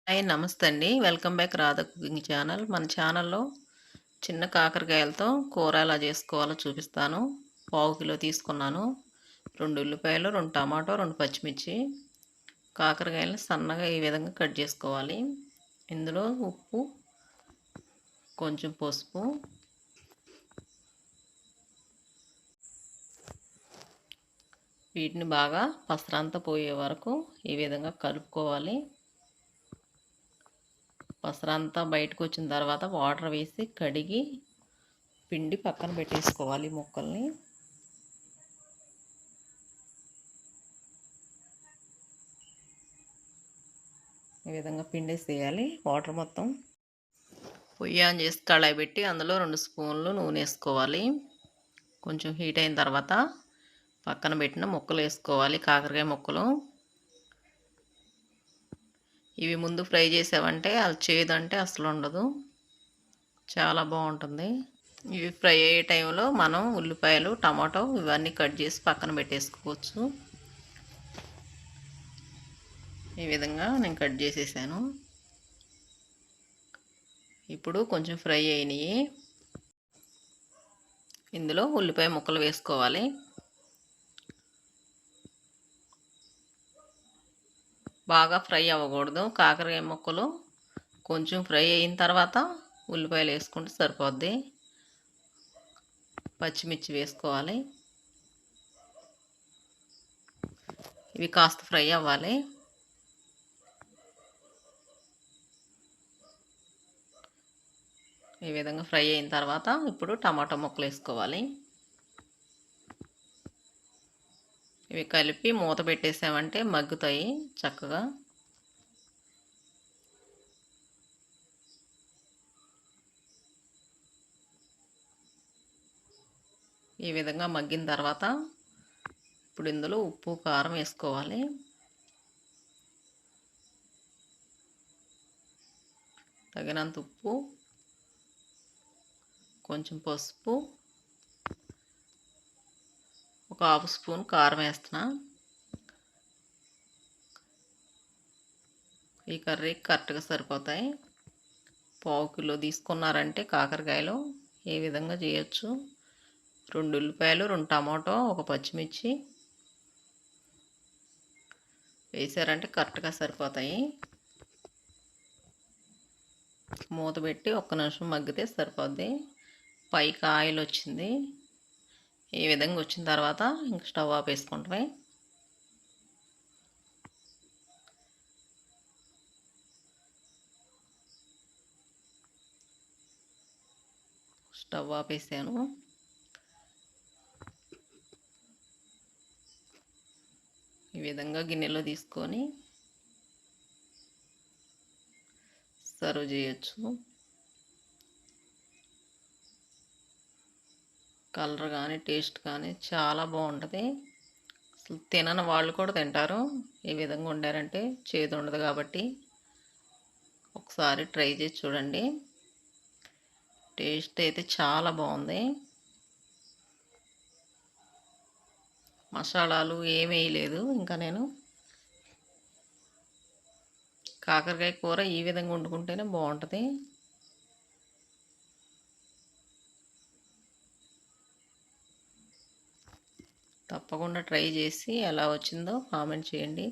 Hi నమస్తే అండి. Welcome back Radha cooking channel. మన ఛానల్‌లో చిన్న కాకరకాయలతో కూర ఎలా చేసుకోవాలో చూపిస్తాను. పావు కిలో తీసుకున్నాను. 2 ఉల్లిపాయలు, 2 టమాటో, 2 పచ్చిమిర్చి. కాకరకాయలని సన్నగా ఈ విధంగా కట్ చేసుకోవాలి. ఇందులో ఉప్పు, కొంచెం పసుపు, వీటిని బాగా పసరంతా పోయే వరకు ఈ విధంగా కలుపుకోవాలి. పసరంతా బయటకు వచ్చిన తర్వాత వాటర్ వేసి కడిగి పిండి పక్కన పెట్టేసుకోవాలి ముక్కల్ని. ఈ విధంగా పిండేసేయాలి వాటర్ మొత్తం. పొయ్యి ఆన్ చేసి కళాయి పెట్టి అందులో 2 స్పూన్లు నూనె వేసుకోవాలి. కొంచెం హీట్ అయిన తర్వాత పక్కన పెట్టిన ముక్కలు వేసుకోవాలి, కాకరకాయ ముక్కలు. ఇవి ముందు ఫ్రై చేసామంటే అది చేదంటే అసలు ఉండదు, చాలా బాగుంటుంది. ఇవి ఫ్రై అయ్యే టైంలో మనం ఉల్లిపాయలు, టమాటో ఇవన్నీ కట్ చేసి పక్కన పెట్టేసుకోవచ్చు. ఈ విధంగా నేను కట్ చేసేసాను. ఇప్పుడు కొంచెం ఫ్రై అయినాయి. ఇందులో ఉల్లిపాయ ముక్కలు వేసుకోవాలి. బాగా ఫ్రై అవ్వకూడదు. కాకరకాయ ముక్కలు కొంచెం ఫ్రై అయిన తర్వాత ఉల్లిపాయలు వేసుకుంటే సరిపోద్ది. పచ్చిమిర్చి వేసుకోవాలి. ఇవి కాస్త ఫ్రై అవ్వాలి. ఈ విధంగా ఫ్రై అయిన తర్వాత ఇప్పుడు టమాటా ముక్కలు వేసుకోవాలి. ఇవి కలిపి మూత పెట్టేసామంటే మగ్గుతాయి చక్కగా. ఈ విధంగా మగ్గిన తర్వాత ఇప్పుడు ఇందులో ఉప్పు, కారం వేసుకోవాలి. తగినంత ఉప్పు, కొంచెం పసుపు, ఒక హాఫ్ స్పూన్ కారం వేస్తున్నా. ఈ కర్రీకి కరెక్ట్గా సరిపోతాయి. పావు కిలో తీసుకున్నారంటే కాకరకాయలు ఈ విధంగా చేయొచ్చు. 2 ఉల్లిపాయలు, 2 టమాటో, ఒక పచ్చిమిర్చి వేసారంటే కరెక్ట్గా సరిపోతాయి. మూత పెట్టి ఒక్క నిమిషం మగ్గితే సరిపోద్ది. పైకి ఆయిల్ వచ్చింది. ఈ విధంగా వచ్చిన తర్వాత ఇంక స్టవ్ ఆపేసుకుంటామే. స్టవ్ ఆపేసాను. ఈ విధంగా గిన్నెలో తీసుకొని సర్వ్ చేయొచ్చు. కలర్ కానీ టేస్ట్ కానీ చాలా బాగుంటుంది. అసలు తినని వాళ్ళు కూడా తింటారు. ఈ విధంగా వండారంటే చేదు ఉండదు కాబట్టి ఒకసారి ట్రై చేసి చూడండి. టేస్ట్ అయితే చాలా బాగుంది. మసాలాలు ఏమీ వేయలేదు. ఇంకా నేను కాకరకాయ కూర ఈ విధంగా వండుకుంటేనే బాగుంటుంది. తప్పకుండా ట్రై చేసి ఎలా వచ్చిందో కామెంట్ చేయండి.